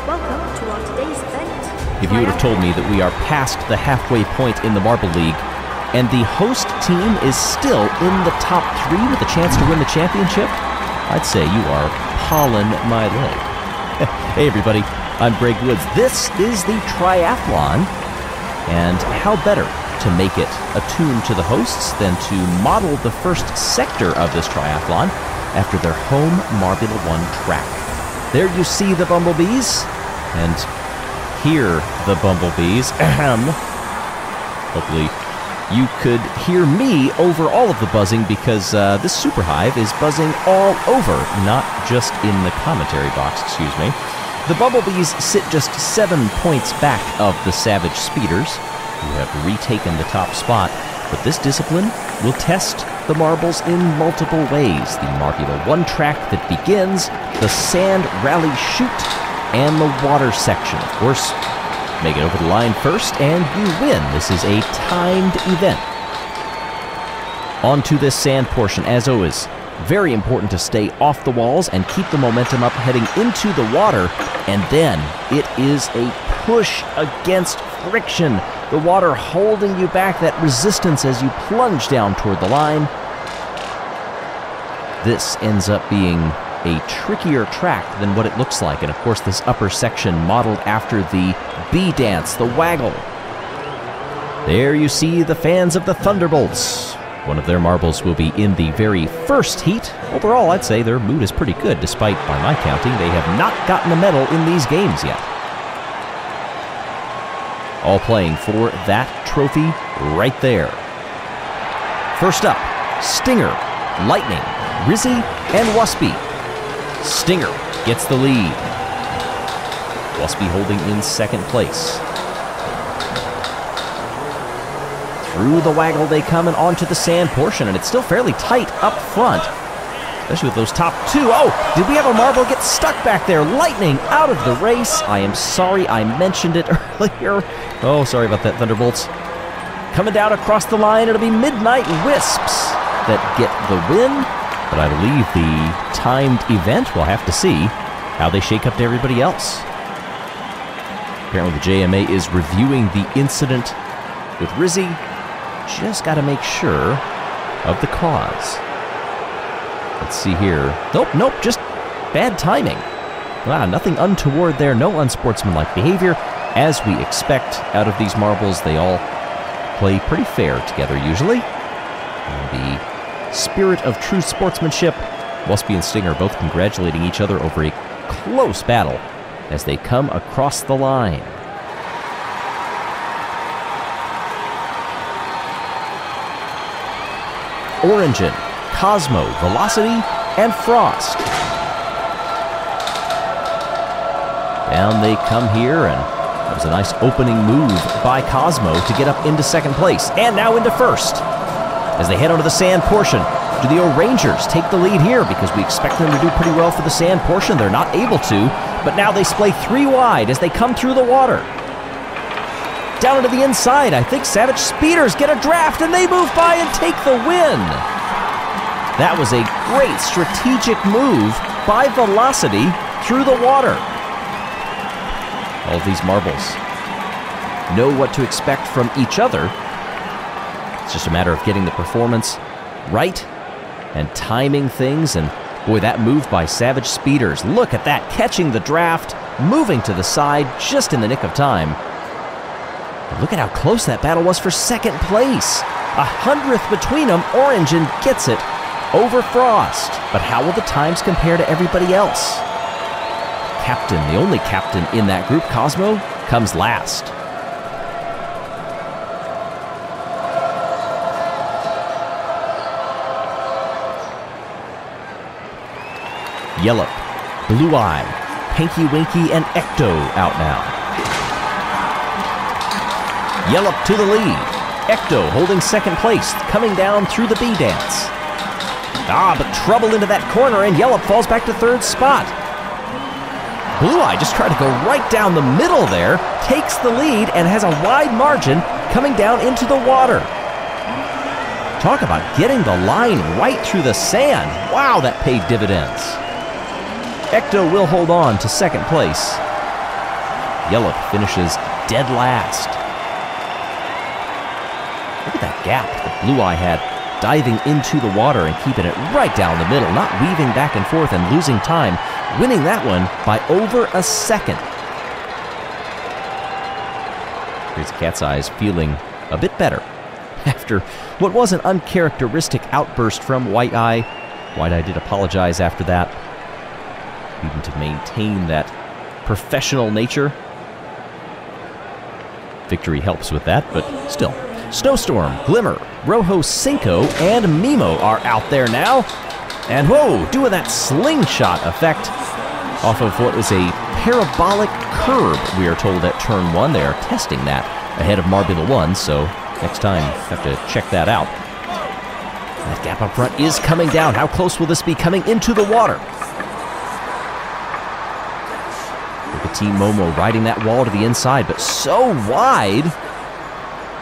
Welcome to our today's event. If you would have told me that we are past the halfway point in the Marble League and the host team is still in the top 3 with a chance to win the championship, I'd say you are pollen my leg. Hey everybody, I'm Greg Woods. This is the Triathlon, and how better to make it attuned to the hosts than to model the first sector of this triathlon after their home Marblula 1 track. There you see the bumblebees, and hear the bumblebees. Hopefully you could hear me over all of the buzzing, because this super hive is buzzing all over, not just in the commentary box, excuse me. The bumblebees sit just 7 points back of the savage speeders, who have retaken the top spot, but this discipline will test the marbles in multiple ways. The Marblula 1 track that begins, the sand rally chute, and the water section. Of course, make it over the line first and you win. This is a timed event. On to this sand portion, as always. Very important to stay off the walls and keep the momentum up heading into the water, and then it is a push against friction. The water holding you back, that resistance as you plunge down toward the line. This ends up being a trickier track than what it looks like, and of course this upper section modeled after the bee dance, the waggle. There you see the fans of the Thunderbolts. One of their marbles will be in the very first heat. Overall, I'd say their mood is pretty good, despite, by my counting, they have not gotten a medal in these games yet. All playing for that trophy right there. First up, Stinger, Lightning, Rizzy, and Waspy. Stinger gets the lead. Waspy holding in second place. Through the waggle they come and onto the sand portion, and it's still fairly tight up front, especially with those top 2. Oh, did we have a marble get stuck back there? Lightning out of the race. I am sorry I mentioned it earlier. Oh, sorry about that, Thunderbolts. Coming down across the line, it'll be Midnight Wisps that get the win, but I believe the timed event, we'll have to see how they shake up to everybody else. Apparently the JMA is reviewing the incident with Rizzy. Just got to make sure of the cause. Let's see here. Nope, just bad timing. Wow, nothing untoward there, no unsportsmanlike behavior. As we expect out of these marbles, they all play pretty fair together usually. In the spirit of true sportsmanship, Waspy and Stinger both congratulating each other over a close battle as they come across the line. Origin, Cosmo, Velocity, and Frost. Down they come here, and that was a nice opening move by Cosmo to get up into second place, and now into first. As they head onto the sand portion, do the O'Rangers take the lead here? Because we expect them to do pretty well for the sand portion. They're not able to, but now they splay 3 wide as they come through the water. Down into the inside, I think Savage Speeders get a draft, and they move by and take the win. That was a great strategic move by Velocity through the water. All of these marbles know what to expect from each other. It's just a matter of getting the performance right and timing things, and boy, that move by Savage Speeders. Look at that, catching the draft, moving to the side just in the nick of time. But look at how close that battle was for second place. 100th between them. Origin gets it over Frost. But how will the times compare to everybody else? Captain, the only captain in that group, Cosmo, comes last. Jelle, Blueeyes, Pinky Winky, and Ecto out now. Jelle to the lead. Ecto holding second place, coming down through the bee dance. But trouble into that corner, and Jelle falls back to third spot. Blueeyes just tried to go right down the middle there, takes the lead, and has a wide margin coming down into the water. Talk about getting the line right through the sand. Wow, that paid dividends. Ecto will hold on to second place. Jelle finishes dead last. Look at that gap that Blueeye had, diving into the water and keeping it right down the middle, not weaving back and forth and losing time, winning that one by over a second. Crazy Cat's Eyes feeling a bit better after what was an uncharacteristic outburst from White Eye. White Eye did apologize after that, even to maintain that professional nature. Victory helps with that, but still. Snowstorm, Glimmer, Rojo Cinco, and Mimo are out there now. And whoa, doing that slingshot effect off of what is a parabolic curb, we are told at turn 1. They are testing that ahead of Marblula 1, so next time have to check that out. That gap up front is coming down. How close will this be coming into the water? Look at Team Momo riding that wall to the inside, but so wide.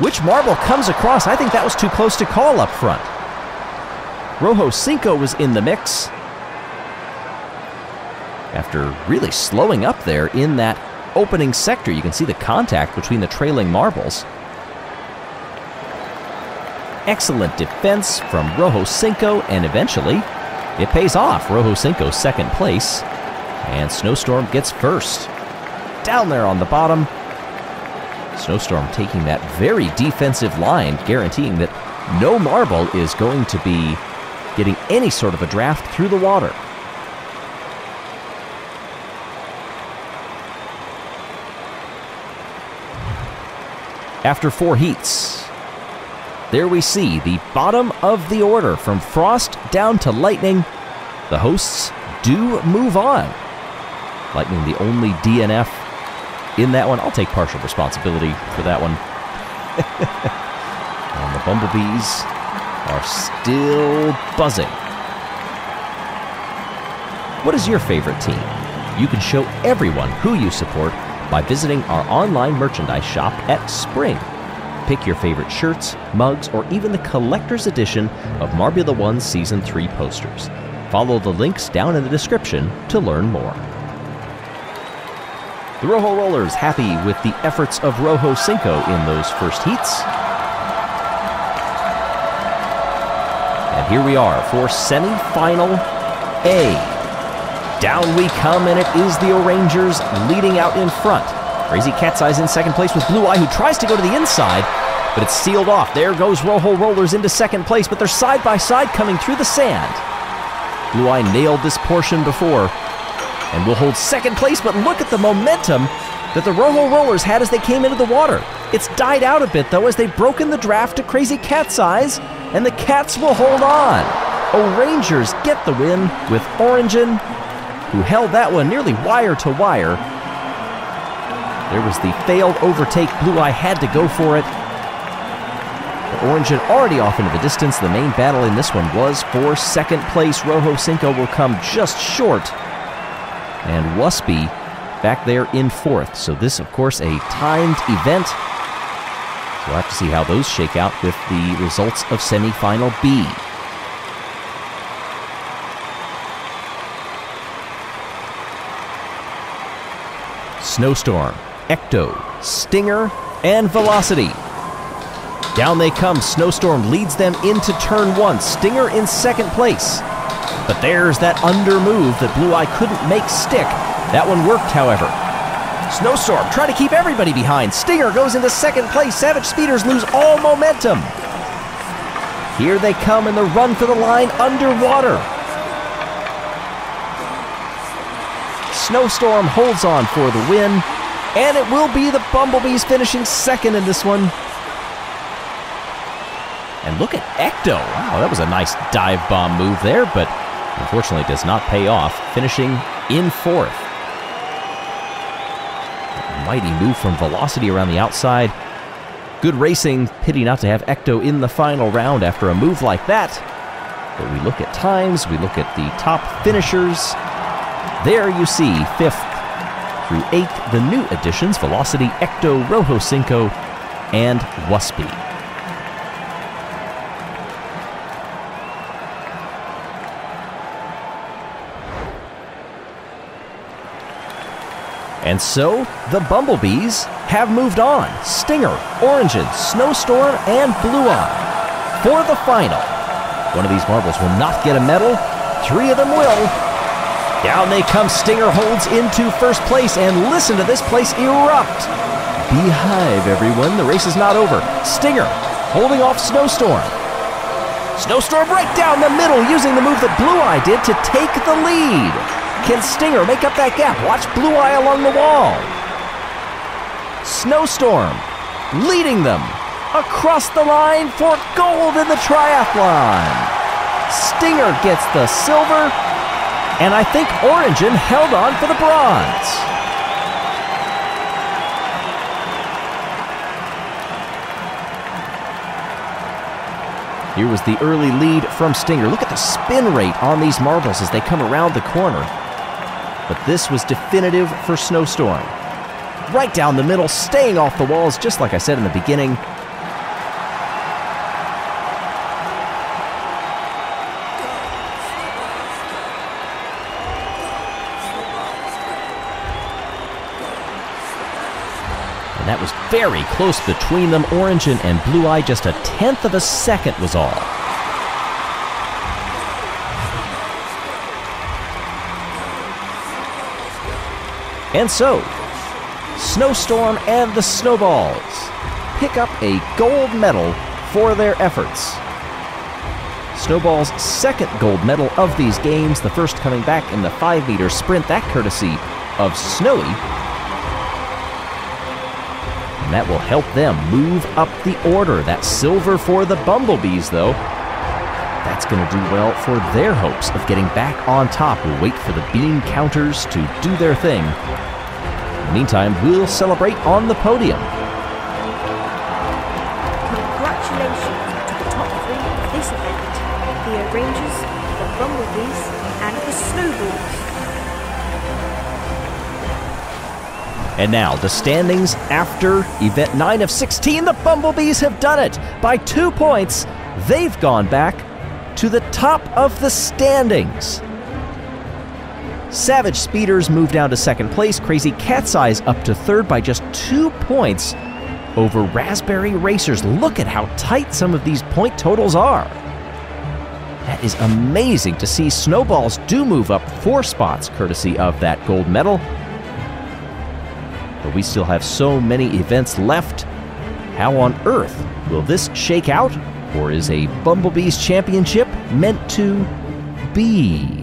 Which marble comes across? I think that was too close to call up front. Rojo Cinco was in the mix after really slowing up there in that opening sector. You can see the contact between the trailing marbles. Excellent defense from Rojo Cinco, and eventually it pays off. Rojo Cinco second place, and Snowstorm gets first. Down there on the bottom, Snowstorm taking that very defensive line, guaranteeing that no marble is going to be getting any sort of a draft through the water. After 4 heats, there we see the bottom of the order from Frost down to Lightning. The hosts do move on. Lightning the only DNF in that one. I'll take partial responsibility for that one. And the Bumblebees are still buzzing. What is your favorite team? You can show everyone who you support by visiting our online merchandise shop at Spring. Pick your favorite shirts, mugs, or even the collector's edition of Marblula 1 Season 3 posters. Follow the links down in the description to learn more. The Rojo Rollers happy with the efforts of Rojo Cinco in those first heats. And here we are for Semifinal A. Down we come, and it is the Orangers leading out in front. Crazy Cat's Eyes in second place with Blueeye, who tries to go to the inside, but it's sealed off. There goes Rojo Rollers into second place, but they're side by side coming through the sand. Blueeye nailed this portion before and will hold second place, but look at the momentum that the Rojo Rollers had as they came into the water. It's died out a bit, though, as they've broken the draft to Crazy Cat's Eyes, and the Cats will hold on. Orangers get the win with Orangin, who held that one nearly wire to wire. There was the failed overtake. Blueeye had to go for it. But Orangin already off into the distance. The main battle in this one was for second place. Rojo Cinco will come just short, and Wuspy back there in fourth. So this, of course, a timed event. So we'll have to see how those shake out with the results of Semifinal B. Snowstorm, Ecto, Stinger, and Velocity. Down they come. Snowstorm leads them into turn 1. Stinger in second place. But there's that under move that Blueeye couldn't make stick. That one worked, however. Snowstorm trying to keep everybody behind. Stinger goes into second place. Savage Speeders lose all momentum. Here they come in the run for the line underwater. Snowstorm holds on for the win, and it will be the Bumblebees finishing second in this one. And look at Ecto. Wow, that was a nice dive bomb move there, but unfortunately does not pay off, finishing in fourth. A mighty move from Velocity around the outside. Good racing, pity not to have Ecto in the final round after a move like that. But we look at times, we look at the top finishers. There you see 5th through 8th, the new additions, Velocity, Ecto, Rojo Cinco, and Wuspy. And so, the Bumblebees have moved on. Stinger, Origin, Snowstorm, and Blueeye for the final. One of these marbles will not get a medal. 3 of them will. Down they come. Stinger holds into first place, and listen to this place erupt. Beehive, everyone. The race is not over. Stinger holding off Snowstorm. Snowstorm right down the middle, using the move that Blueeye did to take the lead. Can Stinger make up that gap? Watch Blueeye along the wall. Snowstorm leading them across the line for gold in the triathlon. Stinger gets the silver, and I think Origin held on for the bronze. Here was the early lead from Stinger. Look at the spin rate on these marbles as they come around the corner. But this was definitive for Snowstorm. Right down the middle, staying off the walls, just like I said in the beginning. And that was very close between them. Origin and Blueeye, just a 1/10 of a second was all. And so, Snowstorm and the Snowballs pick up a gold medal for their efforts. Snowball's second gold medal of these games, the first coming back in the 5-meter sprint, that courtesy of Snowy. And that will help them move up the order. That silver for the Bumblebees, though. That's going to do well for their hopes of getting back on top. We'll wait for the bean counters to do their thing. In the meantime, we'll celebrate on the podium. Congratulations to the top 3 of this event: the Rangers, the Bumblebees, and the Snowballs. And now, the standings after Event 9 of 16. The Bumblebees have done it. By 2 points, they've gone back to the top of the standings. Savage Speeders move down to second place. Crazy Cat's Eyes up to third by just 2 points over Raspberry Racers. Look at how tight some of these point totals are. That is amazing to see. Snowballs do move up 4 spots courtesy of that gold medal. But we still have so many events left. How on earth will this shake out? Or is a Bumblebees championship meant to be?